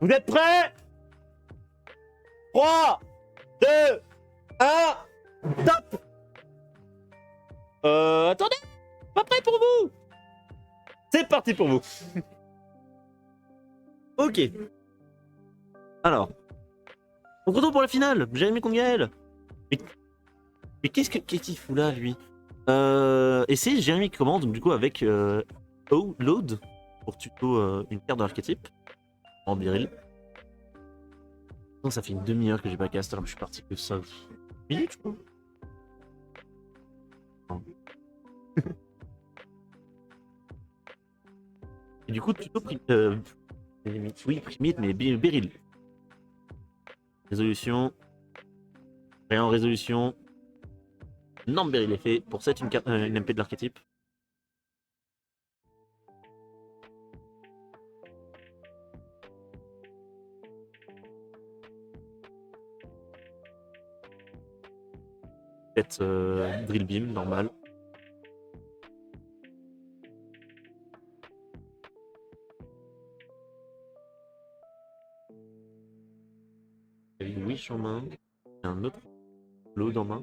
Vous êtes prêts? 3, 2, 1, top! Attendez! Pas prêt pour vous! C'est parti pour vous! Ok. Alors. On se retrouve pour la finale! Jérémy contre Gaël! Mais qu'est-ce qu'il fout là, lui? Et c'est Jérémy qui commande, donc du coup, avec Load, pour tuto une carte de l'archétype, en Beryl. Non, ça fait une demi-heure que j'ai pas cast, alors je suis parti que ça. Minutes, je crois. Et du coup, tuto oui, primite, mais Beryl. Résolution. Rien en résolution. Non, Beryl est fait. Pour cette, une MP de l'archétype. Peut-être Drill Beam, normal. Il y a une Wish en main. Et un autre Load en main.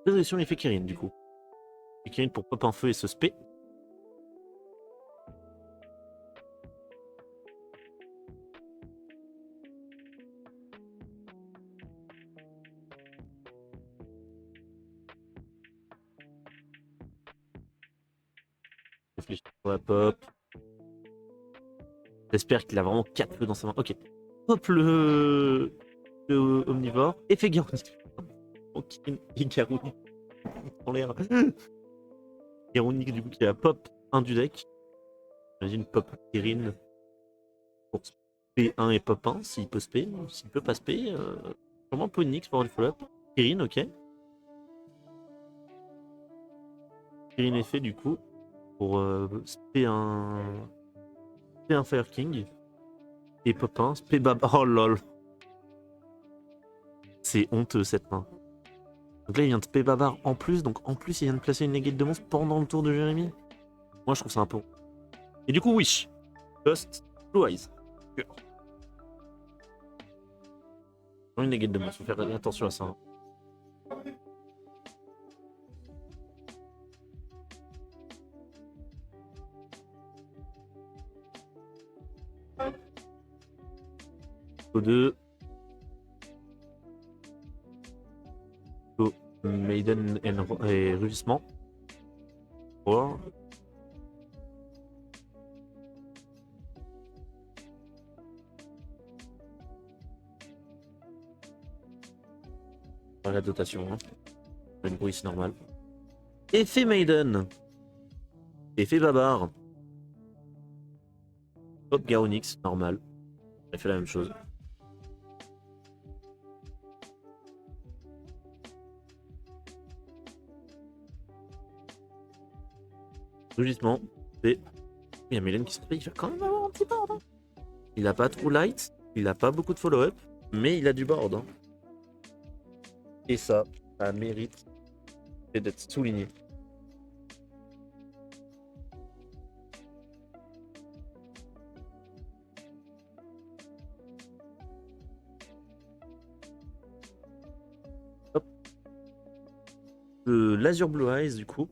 Résolution, il fait Kirin, du coup. Il fait Kirin pour pop un feu et se spé. Réfléchis pour la pop. J'espère qu'il a vraiment 4 feux dans sa main. Ok. Hop le omnivore. Effet Garou. Ok. Et Garou en l'air. Garou du coup qui a pop 1 du deck. J'imagine pop Kirin pour P1 et pop 1 s'il peut spé. S'il peut pas spé, sûrement Ponix pour avoir du follow-up. Kirin, ok. Kirin est fait du coup pour spé un Fire King. Et pop 1, spé Baba. Oh lol. C'est honteux cette main. Donc là, il vient de spé Babar en plus, donc en plus, il vient de placer une negate de monstre pendant le tour de Jérémy. Moi, je trouve ça un peu. Et du coup, Wish. Ghost, Blue Eyes. Une negate de monstre, faut faire attention à ça. Hein. O2. Maiden et Rugissement. Oh. La dotation. Hein. Le bruit, c'est normal. Effet Maiden. Effet Babar. Hop, Garonix, normal. Elle fait la même chose. Rugissement. Et il y a Mélène qui se fait. Il va quand même avoir un petit board. Hein. Il a pas trop light. Il a pas beaucoup de follow-up. Mais il a du board. Hein. Et ça mérite d'être souligné. Hop. L'Azure Blue Eyes, du coup.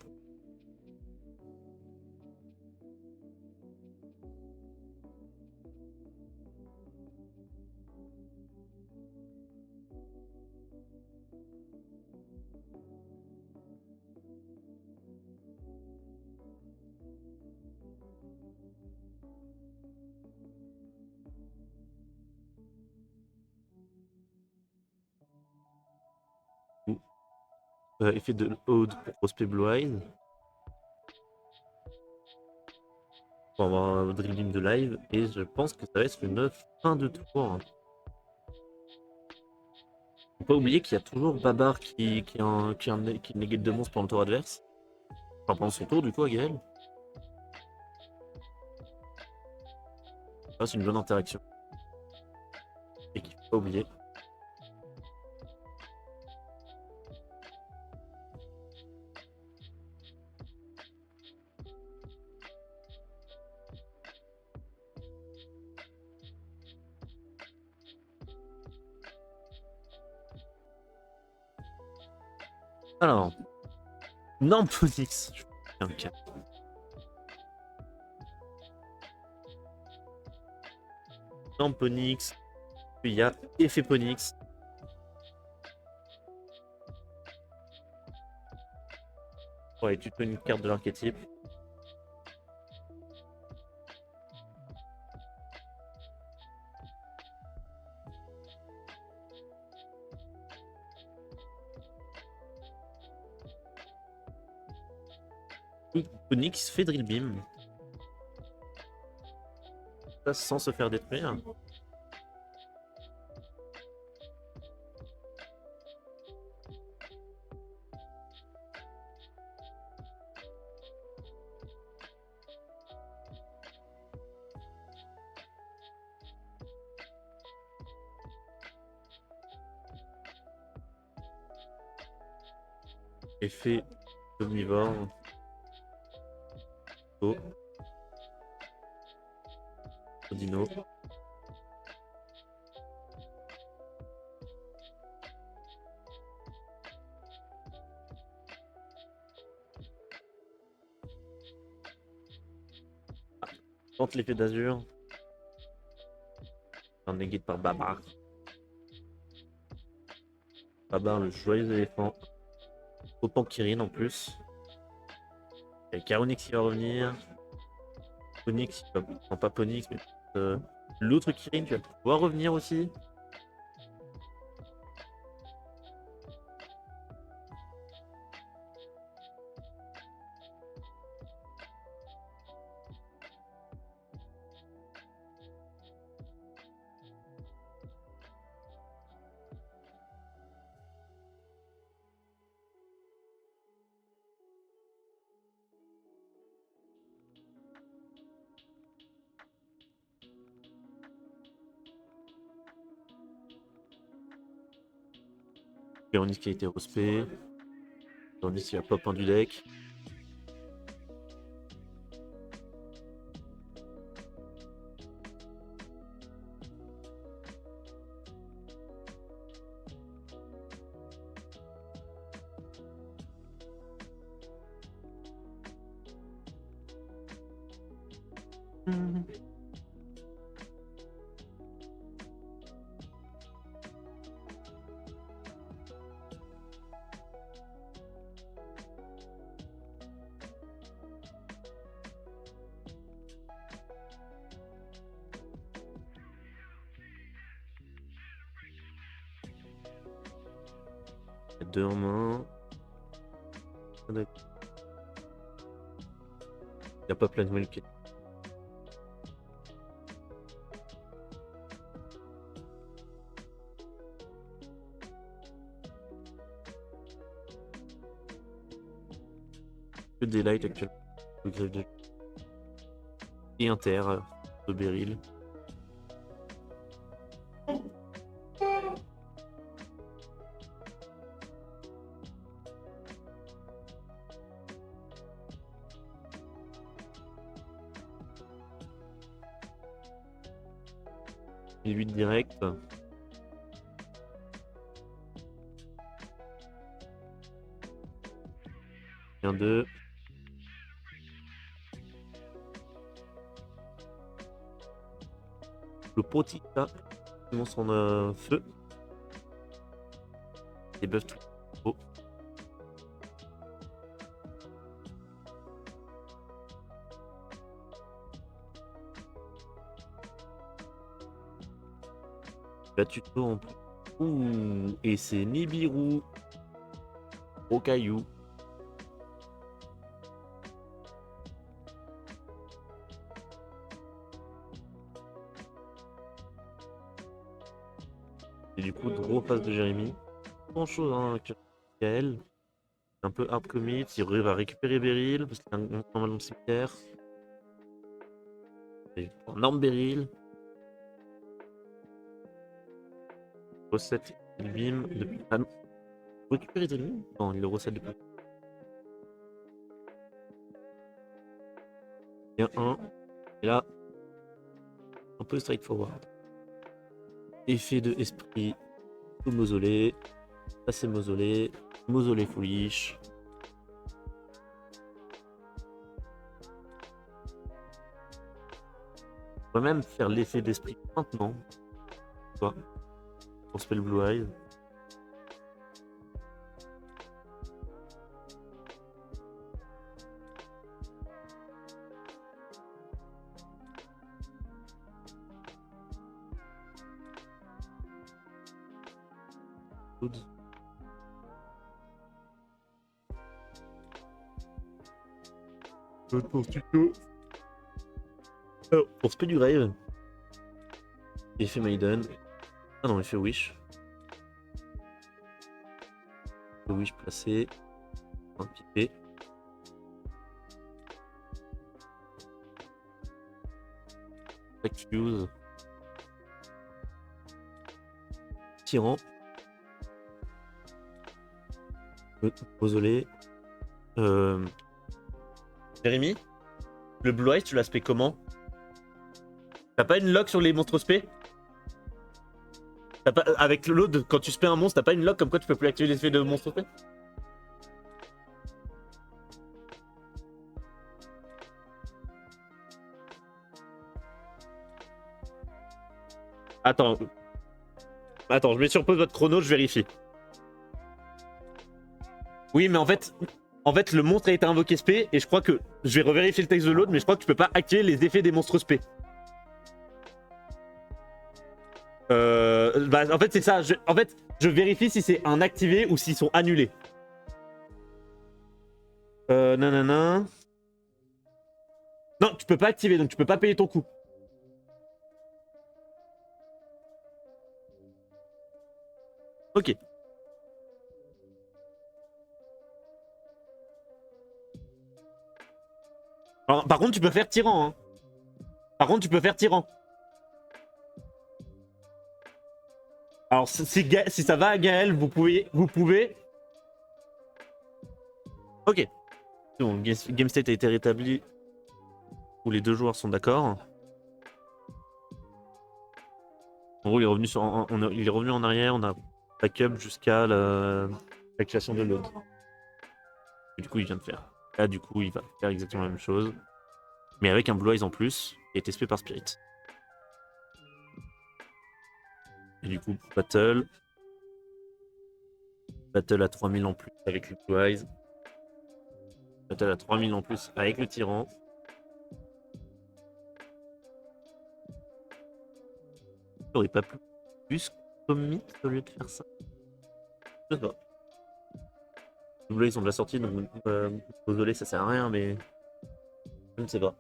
Effet de Ode pour Prospect Blue Eyes. Pour avoir un Drill Beam de live. Et je pense que ça va être une fin de tour. Hein. Faut pas oublier qu'il y a toujours Babar qui négate de monstres pendant le tour adverse. Enfin, pendant son tour, du coup, à Gaël. C'est une bonne interaction. Et qu'il faut pas oublier. 。 . 。 . 。 . . 。 . . 。 . 。 . . . . . . . . . . . . . . . . . 。 . 。 . . 。 . . 。 . 。 . 。 . 。 . 。 . 。 . 。 . . 。 . Alors, Namponix. Je fais un cas. Namponix. Puis il y a Ephéponix. Ouais, tu peux une carte de l'archétype. Onyx fait Drill Beam. Ça sans se faire détruire. Effet omnivore. Oh. Dino. Tente l'effet d'azur. Un négate par Babar. Babar, le joyeux éléphant. Popan Kirin en plus. Il y a Karonix qui va revenir. Ponix, non pas Ponix, mais l'autre Kirin qui va pouvoir revenir aussi. Karonix qui a été respect. Karonix qui a pop un du deck. Deux en main. Il n'y a pas plein de milk. Que des lights actuellement. Le greffe de... Et un terre de Beryl. Et 8 direct. Et un 2. Le Protita, qui son feu. Et buff tout. Oh. Là, tuto en plus. Ouh, et c'est Nibiru. Au caillou. Et du coup, gros face de Jérémy. Grand chose, hein, Kael. Un peu hard commit. Il va récupérer Beryl parce qu'il a un normal dans le cimetière. Un énorme Beryl. Recette Bim depuis. Ah non. Récupérer Beryl. Non, il le recette depuis. Il y a un. Et là, un peu straightforward. Effet de esprit au mausolée. Ça c'est mausolée. Mausolée foolish. On va même faire l'effet d'esprit maintenant. Quoi? Pour spell Blue Eyes. Pour tuto. Pour spell du Grave. Effet Maiden. Ah non, effet Wish. Le Wish placé. Un pipé. Accuse. Tyran. Mausolée. Jérémy, le Blue Eyes, tu l'aspect comment? T'as pas une lock sur les monstres spé? Pas... Avec l'autre, quand tu spé un monstre, t'as pas une lock comme quoi tu peux plus activer l'effet de monstre spé? Attends. Attends, je mets sur pause votre chrono, je vérifie. Oui, mais en fait, le monstre a été invoqué spé et je crois que... Je vais revérifier le texte de l'autre, mais je crois que tu peux pas activer les effets des monstres spé. Bah, en fait, c'est ça. En fait, je vérifie si c'est un activé ou s'ils sont annulés. Nanana. Non, tu peux pas activer, donc tu peux pas payer ton coup. Ok. Alors, par contre, tu peux faire tyran. Hein. Par contre, tu peux faire tyran. Alors, si ça va à Gaël, vous pouvez. Ok. Bon, game state a été rétabli. Où les deux joueurs sont d'accord. En gros, il est revenu, il est revenu en arrière. On a backup jusqu'à l'activation de l'autre. Du coup, il vient de faire. Là, du coup, il va faire exactement la même chose. Mais avec un Blue Eyes en plus, qui est SP par Spirit. Et du coup, Battle. Battle à 3000 en plus avec le Blue Eyes. Battle à 3000 en plus avec le Tyran. J'aurais pas plus commit au lieu de faire ça. Je sais pas. Les Blue Eyes sont déjà sortis, donc désolé, ça sert à rien, mais je ne sais pas.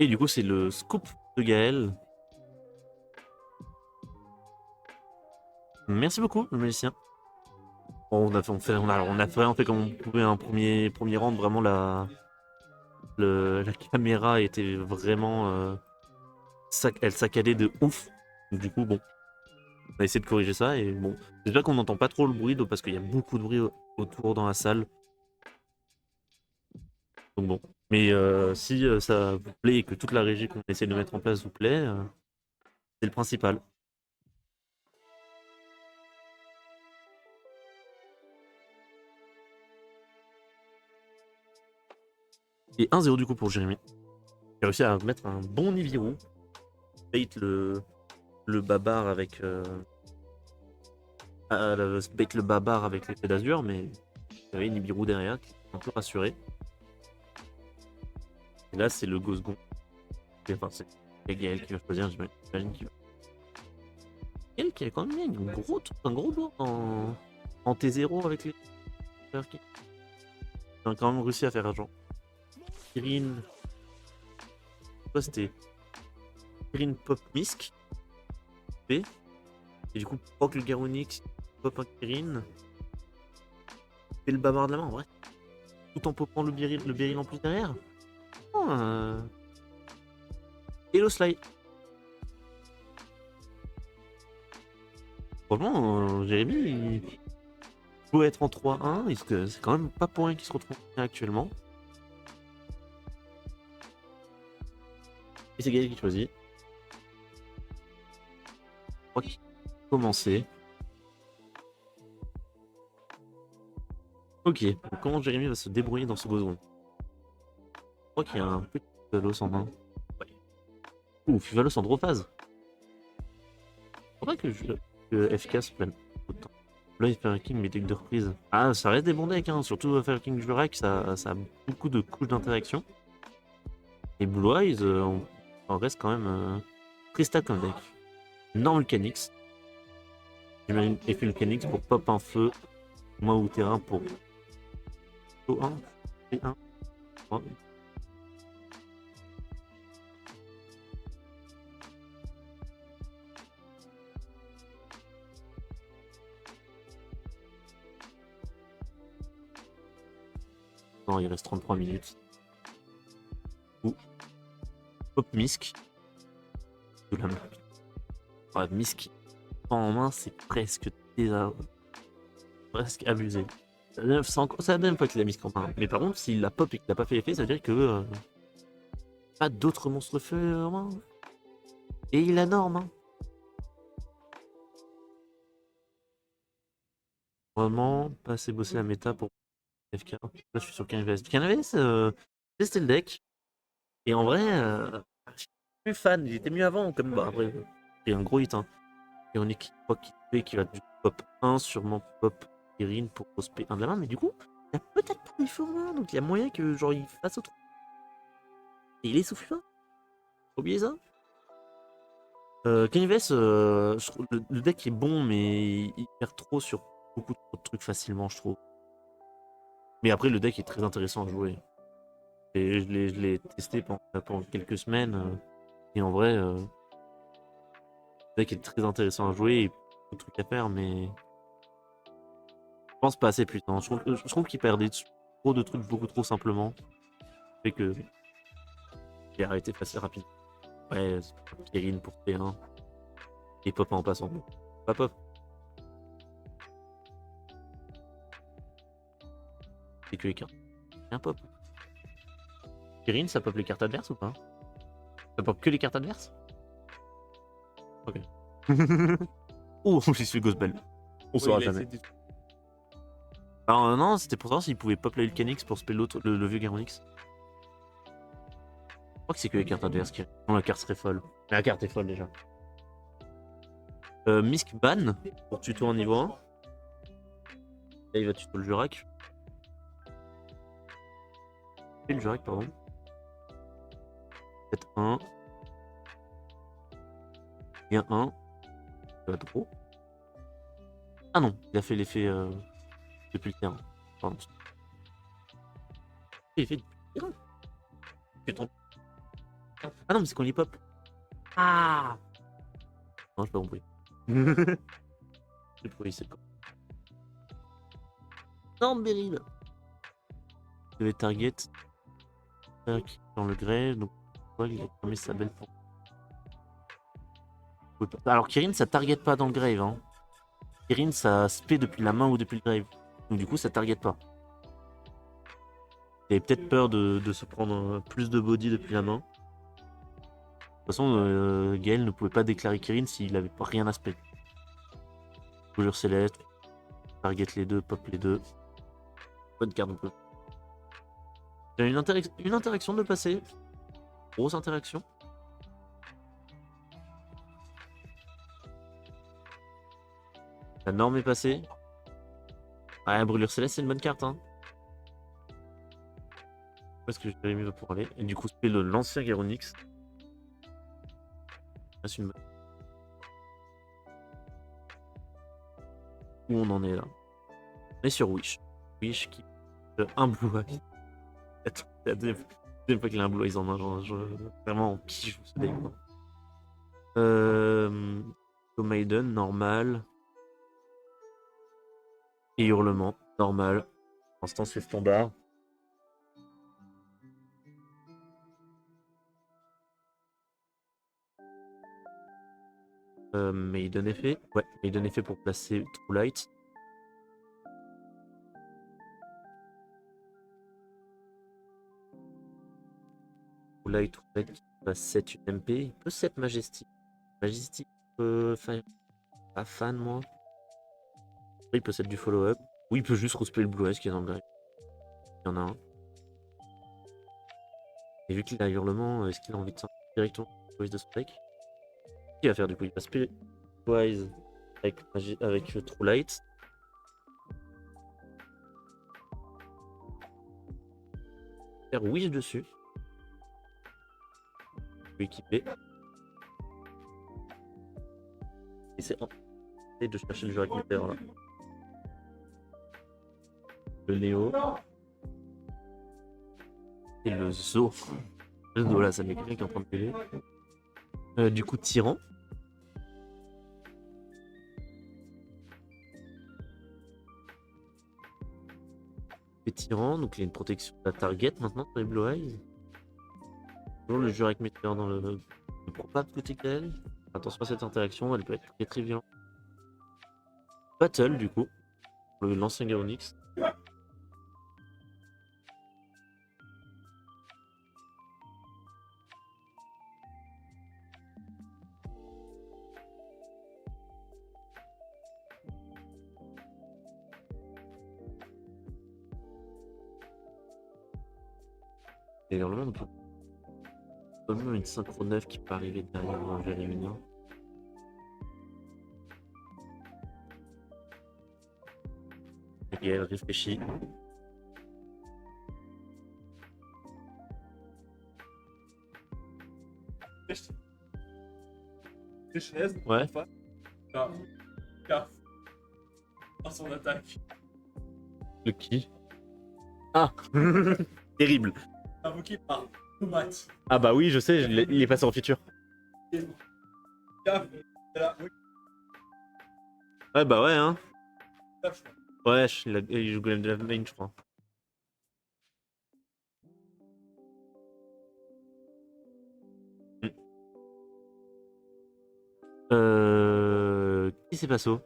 Et du coup, c'est le scoop de Gaël. Merci beaucoup, le magicien. Bon, on a fait comme on pouvait un premier round. Vraiment, la caméra était vraiment elle saccadait de ouf. Donc, du coup, bon, on a essayé de corriger ça et bon, j'espère qu'on n'entend pas trop le bruit parce qu'il y a beaucoup de bruit autour dans la salle. Donc bon, mais si ça vous plaît et que toute la régie qu'on essaie de mettre en place vous plaît, c'est le principal. Et 1-0 du coup pour Jérémy. Il a réussi à mettre un bon Nibiru. Bait le babar avec bait le babar avec l'effet d'azur, mais il y avait Nibiru derrière qui est un peu rassuré. Et là c'est le Gosgon. Enfin c'est Gaël qui va choisir, j'imagine qu'il va. Gaël qui a quand même mis un gros board en T0 avec les. Il a quand même réussi à faire argent. Kirin. Quoi c'était Kirin Pop Misk. Et du coup, proc le Garonix, pop un Kirin. Fait le bavard de la main en vrai. Tout en popant le Beryl en plus derrière. Oh, Hello Sly. Franchement, Jérémy, il peut être en 3-1. C'est quand même pas pour rien qu'il se retrouve actuellement. Et c'est Gaël qui choisit. Je crois qu'il a commencé. Ok, donc comment Jérémy va se débrouiller dans ce besoin? Je crois qu'il y a un petit Fuvalos en main. Ouais. Ouh, Fuvalos en drophase. Faudrait que FK se prenne beaucoup de temps. Là, il fait un king, mais deck de reprise. Ah, ça reste des bons decks, hein. Surtout faire King Jurak, ça a beaucoup de couches d'interaction. Et Blue Eyes, on reste quand même très stack comme deck. Normal Mechanics. J'imagine effet Mechanics pour pop un feu. Moi ou terrain pour O1, P1, 3. Non, il reste 33 minutes. Ou Pop Misk. De la main. Ouais, Misk en main, c'est presque presque abusé. C'est la deuxième fois qu'il a Misk en main. Mais par contre, s'il l'a pop et qu'il n'a pas fait l'effet, ça veut dire que pas d'autres monstres feu en main. Et il a norme, hein. Vraiment, pas assez bossé la méta pour FK. Là, je suis sur Canvas. Canvas, testé le deck. Et en vrai, je suis plus fan. Il était mieux avant. Comme bah, après, c'est un gros hit. Hein. Et on est qui croit qu'il fait qui va du pop 1, sûrement pop Erin pour prospect 1 de la main. Mais du coup, il a peut-être pas l'effet en main. Donc il y a moyen que genre il fasse autre. Et il est soufflé. Faut oublier ça. Canvas, le deck est bon, mais il perd trop sur beaucoup trop de trucs facilement, je trouve. Mais après, le deck est très intéressant à jouer. Et je l'ai testé pendant quelques semaines. Et en vrai, le deck est très intéressant à jouer. Et beaucoup de trucs à faire, mais je pense pas assez puissant. Je trouve qu'il perdait trop de trucs beaucoup trop simplement. Ça fait que j'ai arrêté facile rapide. Ouais, Kirin pour T1. Et pop en passant. Pas pop. C'est que les cartes. Un pop. Kirin, ça pop les cartes adverses ou pas? Ça pop que les cartes adverses? Ok. Oh, j'y suis Ghostbell. On saura jamais. Alors non, c'était pour savoir s'il pouvait pop la Vulcanix pour spell l'autre, le vieux Garonix. Je crois que c'est que les cartes adverses qui... Non, la carte serait folle. Mais la carte est folle déjà. Misk ban pour tuto en niveau 1. Là, il va tuto le Jurak. Et le Jurak, pardon. Peut-être 1. Il y a 1. Ça va trop. Ah non, il a fait l'effet depuis le terrain. Pardon. L'effet depuis le terrain. Ah non, mais c'est qu'on les pop. Ah non, j'ai pas compris. J'ai pris, c'est quoi? Non, Beryl. Il devait target dans le grave, donc il a fermé sa belle porte. Alors Kirin, ça target pas dans le grave. Hein. Kirin, ça spé depuis la main ou depuis le grave. Donc du coup, ça target pas. Il avait peut-être peur de se prendre plus de body depuis la main. De toute façon, Gaël ne pouvait pas déclarer Kirin s'il avait pas rien à spé. Couleur céleste, target les deux, pop les deux. Bonne carte, on peut. Il y a une interaction de passer. Grosse interaction. La norme est passée. Ouais, brûlure céleste, c'est une bonne carte. Hein. Où est-ce que Jérémy va pouvoir aller? Et du coup, c'est l'ancien Garonix. C'est une bonne. Où on en est là? On est sur Wish. Wish qui. Un Blue Eyes. C'est la deuxième fois qu'il a un Blue Eyes en main. Vraiment, on kiffe ce deck. Maiden, normal. Et hurlement, normal. Pour l'instant, c'est standard. Maiden effet. Ouais, Maiden effet pour placer True Light. True Light qui va 7 une MP. Il peut 7 Majestic. Majestic, pas fan moi. Il peut 7 du follow-up. Ou il peut juste respect le Blue Eyes qui est dans le grec. Il y en a un. Et vu qu'il a hurlement, est-ce qu'il a envie de sortir directement Blue Eyes de son deck? Qu'est-ce qu'il va faire du coup? Il va Spirit Wise avec True Light. Faire Wish dessus. Équipé. Et c'est de chercher le jeu avec Meteor là. Le Néo. Et le Zo. Le Zo là, ça met quelqu'un qui est en train de péler. Du coup, Tyran. Et Tyran, donc il y a une protection de la target maintenant sur les Blue Eyes. Toujours le jeu avec Meteor dans le probable côté KL. Attention à cette interaction, elle peut être très très violente. Battle du coup, pour l'ancien Garonix. Et vers le même, on a une synchro 9 qui peut arriver derrière en Jérémie. Et elle réfléchit. Ouais. Dans son attaque. Le qui? Ah. Terrible. Invoqué par Tomat. Ah bah oui, je sais, il est passé en feature. Ouais bah ouais hein. Ouais, il joue Golem de la main je crois. Qui c'est Passo?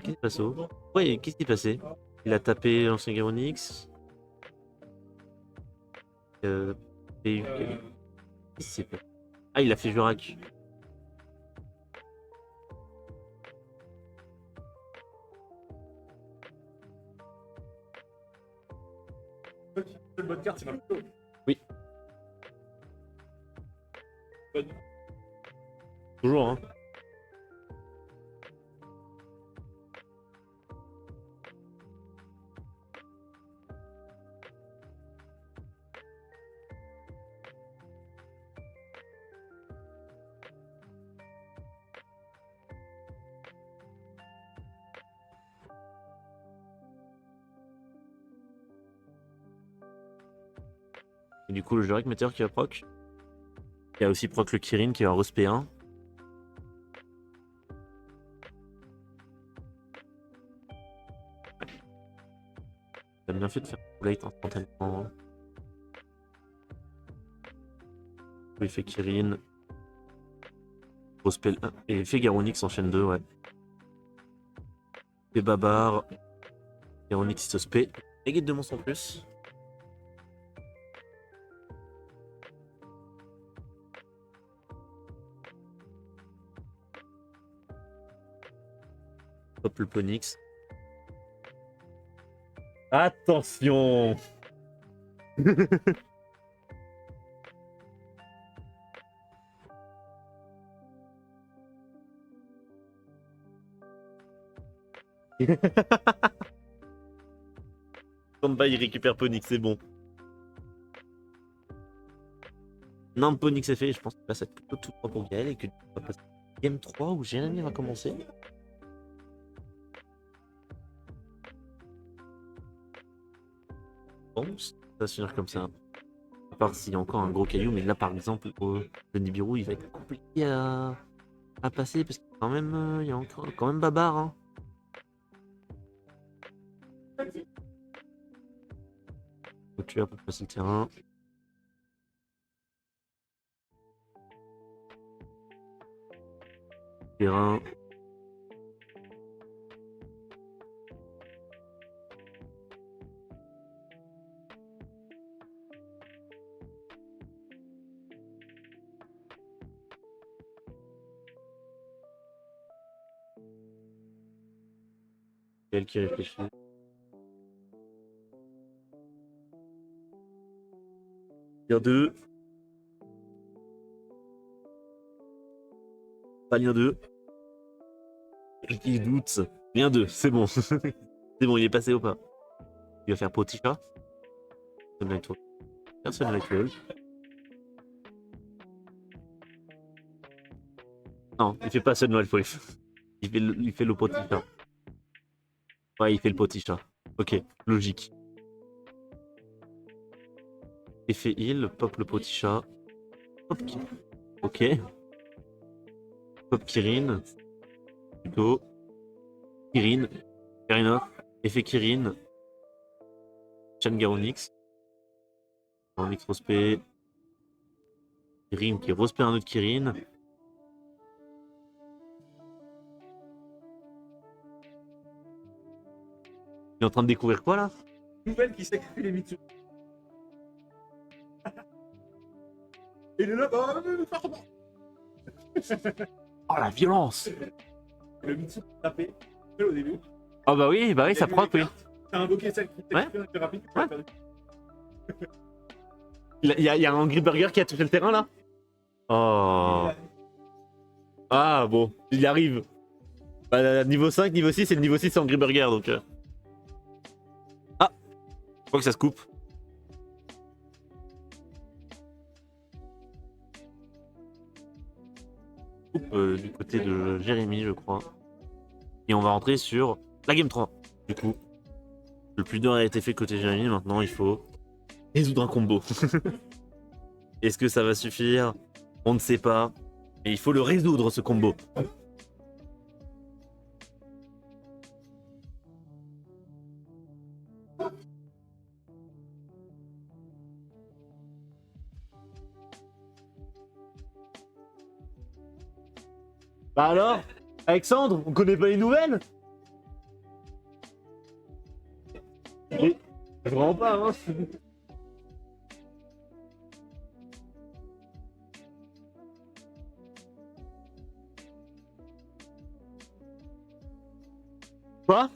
Qui c'est Passo? Ouais, qu'est-ce qui est passé? Il a tapé l'ancien Garonix. Qu'est-ce qui s'est passé? Ah, il a fait Jurac. C'est une bonne carte, c'est pas Oui. Bonne. Toujours hein. Et du coup, le Jurac Meteor qui va proc. Il y a aussi proc le Kirin qui va respect 1. T'as bien fait de faire late instantanément. Il fait Kirin. Respect 1. Et il fait Garonix en chaîne 2, ouais. Et Babar. Garonix se spé. Et guide de monstre en plus. Hop le Ponix. Attention. Combat, il récupère Ponix, c'est bon. Non, Ponix est fait, je pense que là, ça va être plutôt tout droit pour Gaël et que on va passer à Game 3 où Jérémy va commencer. Bon, ça va se finir comme ça. À part s'il y a encore un gros caillou, mais là par exemple, le Nibiru il va être compliqué à passer parce qu'il y a quand même, il y a encore, quand même Babar. Hein. Donc tu as pour passer le terrain. Terrain. Elle qui réfléchit. Lien 2. Pas lien 2. Qui doute. Lien 2, c'est bon. C'est bon, il est passé ou pas? Il va faire Poticha. Personne avec LOL. Non, il fait pas Sunlight Wave. Il fait le Poticha. Ouais, il fait le Poticha. Ok, logique. Effet heal, pop le Poticha. Pop Kirin. Ok. Pop Kirin. Plutôt. Kirin. Kirinov. Effet Kirin. Chan Garonix. Garonix Rospé. Kirin qui Rospé un autre Kirin. Il est en train de découvrir quoi là? Nouvelle qui sacrifie les Mitsu. Et il est là, bah, Oh la violence! le Mitsu tapé au début. Ah bah oui, ça proc, oui. T'as invoqué celle qui Ouais. était plus rapide. Ouais. Il y a un Angry Burger qui a touché le terrain là? Oh. Ah bon, il y arrive. Bah, niveau 5, niveau 6 et le niveau 6 c'est Angry Burger donc. Ah! Je crois que ça se coupe. Du côté de Jérémy, je crois. Et on va rentrer sur la game 3. Du coup, le plus dur a été fait côté Jérémy. Maintenant, il faut résoudre un combo. Est-ce que ça va suffire? On ne sait pas. Et il faut le résoudre, ce combo. Bah alors, Alexandre, on connaît pas les nouvelles? Vraiment pas, hein. Quoi?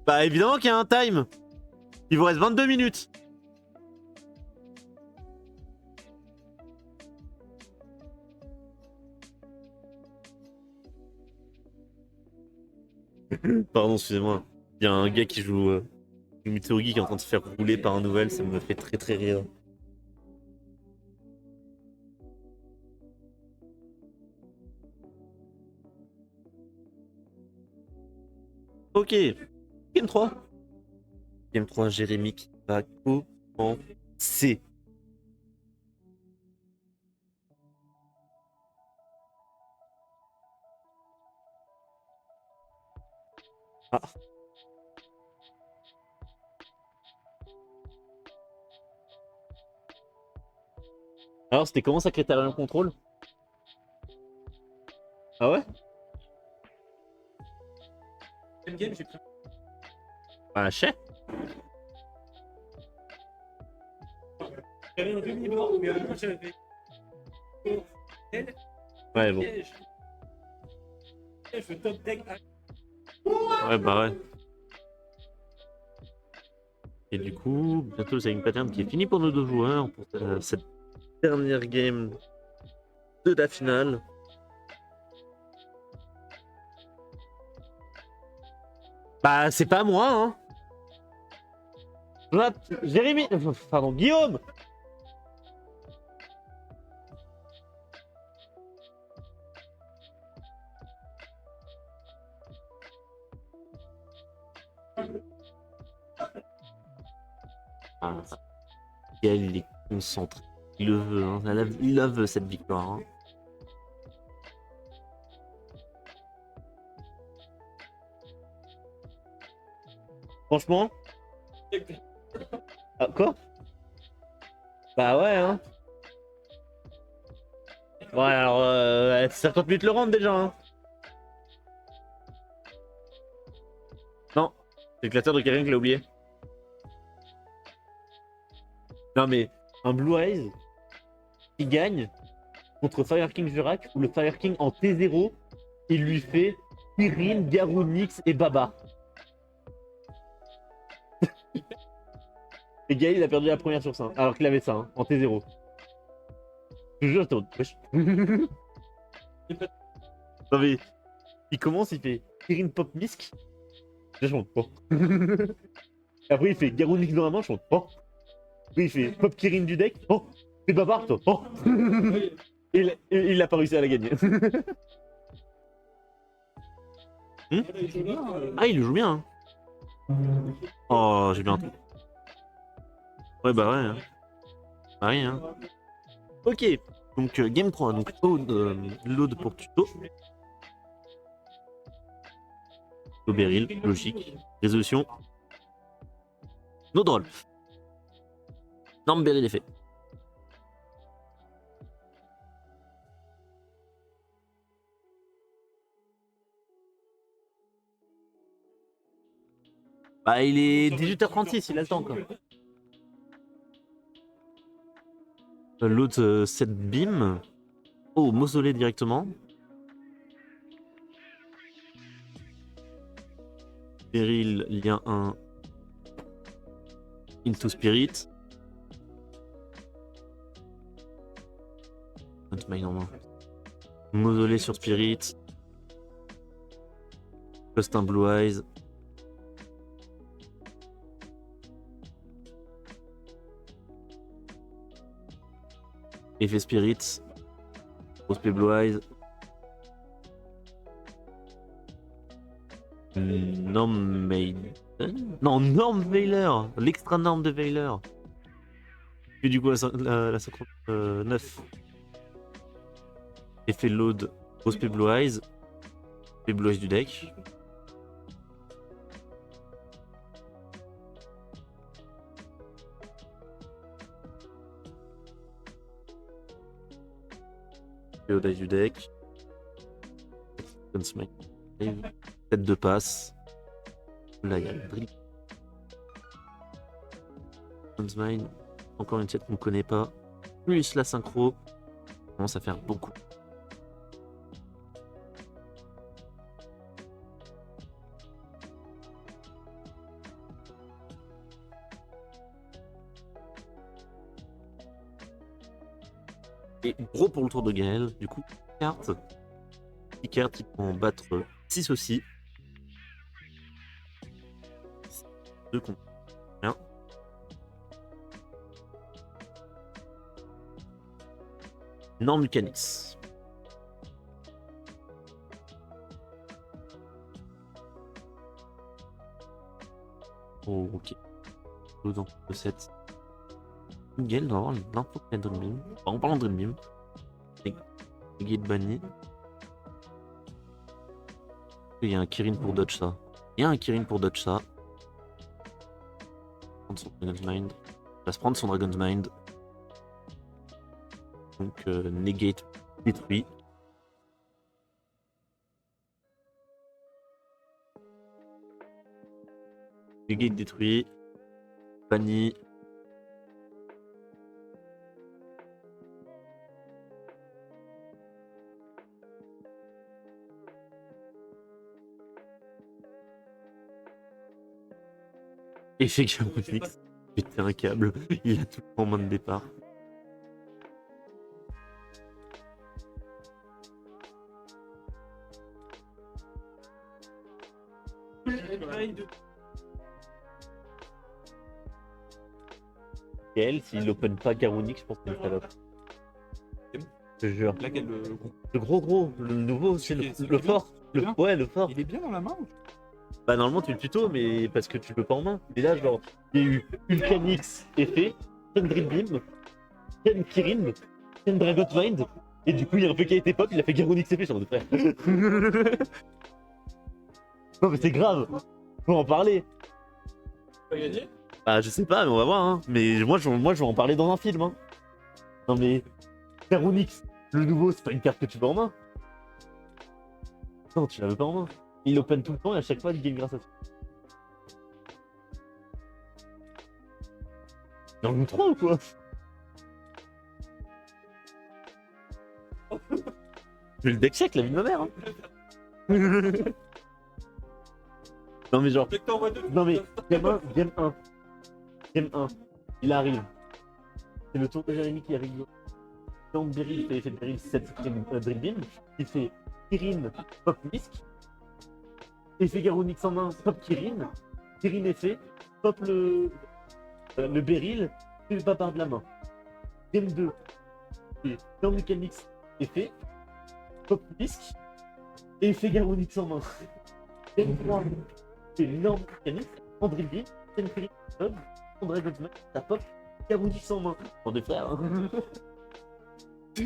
Bah évidemment qu'il y a un time. Il vous reste 22 minutes. Pardon, excusez-moi. Il y a un gars qui joue Mitsurugi qui est en train de se faire rouler par un nouvel, ça me fait très très rire. Ok, Game 3. Game 3, Jérémy qui va commencer. Ah. Alors, c'était comment Sacrétariat Contrôle? Ah ouais? Game, j'ai pris. Bah, chais. J'avais un demi-mort, mais moi j'avais. Elle, Ouais, bon. piège. Piège, le top deck. Ouais, bah ouais. Et du coup, bientôt le saving pattern qui est fini pour nos deux joueurs pour cette dernière game de la finale. Bah, c'est pas moi, hein. Jérémy, pardon, Guillaume. Ah, il est concentré. Il le veut, hein. Il la veut cette victoire. Hein. Franchement. Ah, quoi? Bah ouais, hein. Ouais, alors, 50 minutes le rendre déjà, hein. Non, c'est le classeur de quelqu'un qui l'a oublié. Non mais, un Blue Eyes qui gagne contre Fire King Jurak ou le Fire King en T0, il lui fait Kirin, Garounix et Baba. Et Gaël, il a perdu la première sur 5, alors qu'il avait ça, hein, en T0. Je te jure, j'étais en mode, wesh. Non mais, il commence, il fait Kirin Pop Misk. Là, je monte, oh. Après, il fait Garonix dans la main, je monte, oh. Après, il fait Pop Kirin du deck, oh. C'est bavard, toi, oh. Et il a pas réussi à la gagner. Ah, il le joue bien. Hein. Oh, j'ai bien un truc. Ouais, bah ouais. Hein. Bah oui, hein. Ok, donc game 3, donc load pour tuto. Beryl, logique. Résolution. No drôle. Norme Beryl est fait. Bah il est 18h36, il a le temps quoi. L'autre 7 beam. Oh, mausolée directement. Beryl, lien 1. Into Spirit. Mausolée sur Spirit. Custom Blue Eyes. Effet Spirit. Prospect Blue Eyes. Norm Maiden. Non, Norm Veiler. L'extra norme de Veiler. Et du coup, la 59. Effet load. Prospect Blue Eyes. Effet Blue Eyes du deck. Effet Blue Eyes du deck. Tête de passe. Là, il y a le drill. Mine. Encore une tête qu'on ne connaît pas. Plus la synchro. Ça commence à faire beaucoup. Et gros pour le tour de Gaël. Du coup, carte. 6 cartes, il peut en battre 6 aussi. 2 contre 1. Norme Canis. Oh, ok. Donc, 7. Gaël doit avoir l'info de Dream Beam. En parlant de Dream Beam, Guide banni. Il y a un Kirin pour dodge ça. Il y a un Kirin pour dodge ça. Prendre son Dragon's Mind. Il va se prendre son Dragon's Mind. Donc negate détruit. Negate détruit. Banni. Effet Garonix. Péter un câble. Il a tout en main de départ. Gaël, s'il open pas Garonix, je pense qu'il est salope. Je te jure. Laquelle, Le gros, le nouveau, c'est le fort. Ouais, le fort. Il est bien dans la main ou... Bah normalement tu le tuto, mais parce que tu peux pas en main. Et là genre, il y a eu Ulcanix effet, Ken Dream Beam, Ken Kirin, Ken Dragon's Mind, et du coup il y a un peu qui a été pop, il a fait Garonix effet, genre de frère. Non mais c'est grave, faut en parler. Pas gagné? Bah je sais pas, mais on va voir hein. Mais moi je vais en parler dans un film hein. Non mais, Garonix, le nouveau, c'est pas une carte que tu veux en main. Non, tu la veux pas en main. Il open tout le temps et à chaque fois il gagne grâce à ça. Dans le 3 ou quoi? Je vais le deck check la vie de ma mère hein. Non mais genre. Non mais game 1. Game 1. Il arrive. C'est le tour de Jérémy qui arrive. Donc Beryl fait effet de Beryl 7 Dream Beam. Il fait Kirin, Pop Whisk. Effet Garonix en main, Pop Kirin. Kirin effet, Pop le Beryl, et le Babar de la main. Game 2. Et dans Mechanix effet, Pop Whisk. Et effet Garonix en main. Game 3. C'est énorme Mechanix. André Beam, Tenferi, Bob, Dragon's Mask, ça pop, Garonix en main. Pour des frères. Hein.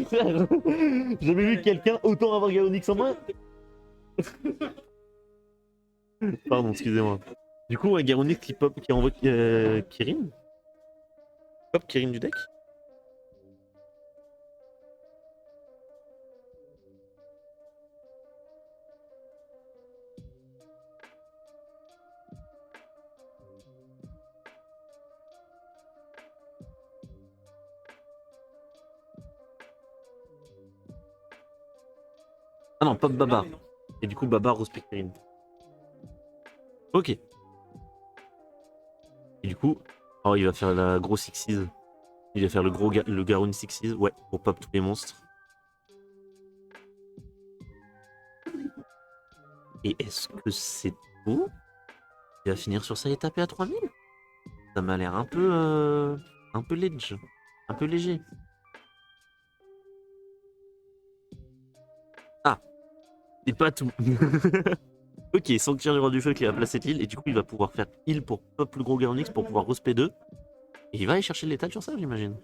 Frère, j'ai jamais vu quelqu'un autant avoir Garonix en main. Pardon, excusez-moi. Du coup, Garonix qui pop, qui envoie Kirin. Pop Kirin du deck. Ah non, pop Babar. Et du coup, Babar respecte Kirin. Ok. Et du coup, oh, il va faire la grosse Xyz. Il va faire le Garonix Xyz, ouais, pour pop tous les monstres. Et est-ce que c'est tout? Il va finir sur sa étape à 3000? Ça m'a l'air un peu ledge, un peu léger. Ah, c'est pas tout. Ok, Sanctuaire du Roi du Feu qui va placer l'île et du coup il va pouvoir faire heal pour pop le gros Garonix pour pouvoir respect 2. Et il va aller chercher l'étal sur ça, j'imagine.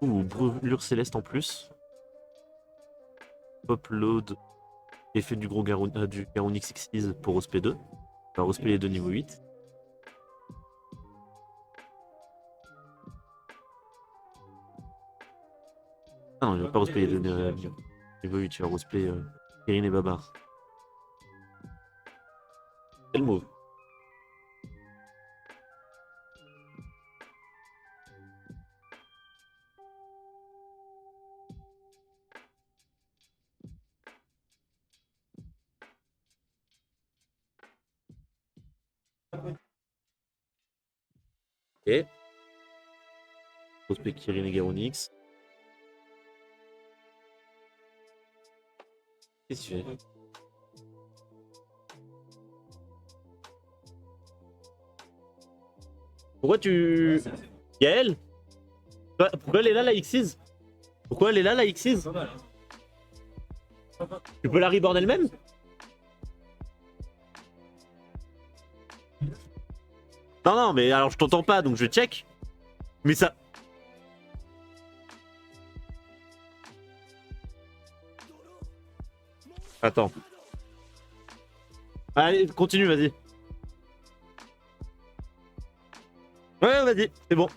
Ouh, brûlure céleste en plus. Pop load. Effet du gros du Garonix Xyz pour respect 2. Il va respect les deux niveau 8. Ah non, il va pas respect les deux niveau 8, il va respect Kirin et Babar. Quel move. Ok. Respect Kirin et Garonix. Qu'est-ce que tu fais? Pourquoi tu... Gaël? Pourquoi elle est là la Xyz? Pourquoi elle est là la Xyz? Tu peux la reborn elle-même? Non, non, mais alors je t'entends pas, donc je check. Mais ça... Attends. Allez, continue, vas-y. Ouais, vas-y, c'est bon.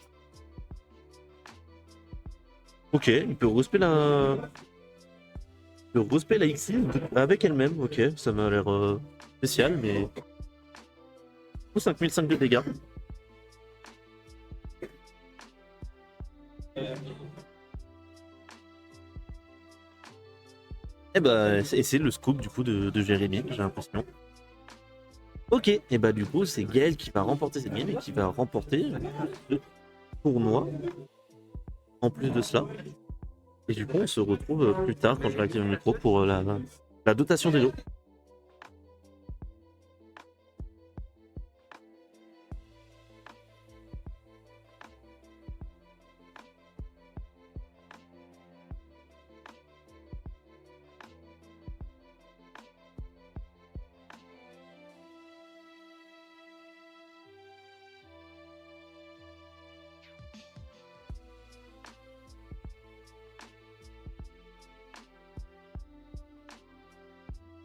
Ok, il peut respect la... Il peut respect la Xyz avec elle-même, ok. Ça m'a l'air spécial, mais... 5005 de dégâts. Et bah, c'est le scoop du coup de Jérémy, j'ai l'impression. Ok, et bah du coup c'est Gaël qui va remporter cette game et qui va remporter le tournoi. En plus de cela. Et du coup on se retrouve plus tard quand je réactive le micro pour la dotation des lots.